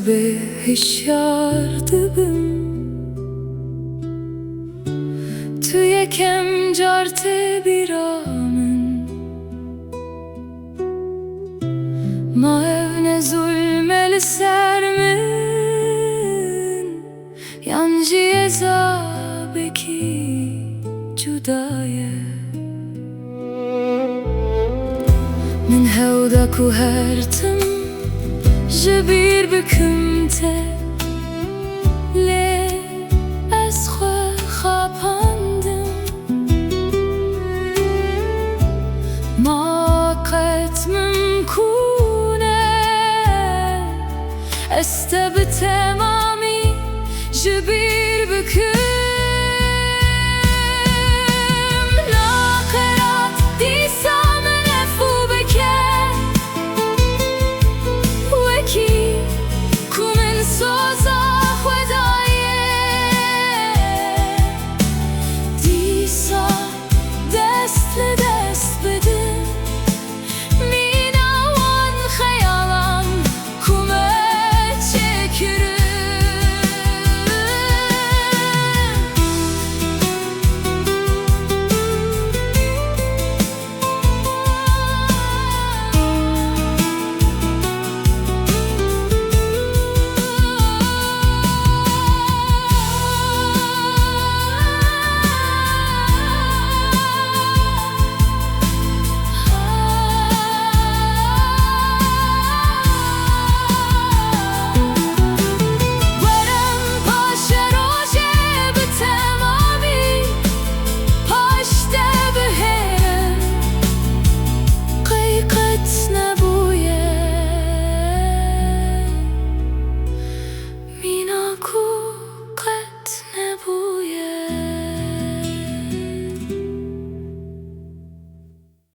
به هشیار دبم تو یکم جارت بیرامن ما evne zulmeli sermin yancı ezabeki judaye من هودك وهرتم جبير بكمته ليه أسخى خابندم ما قد ممكونة استبتمامي جبير بكمته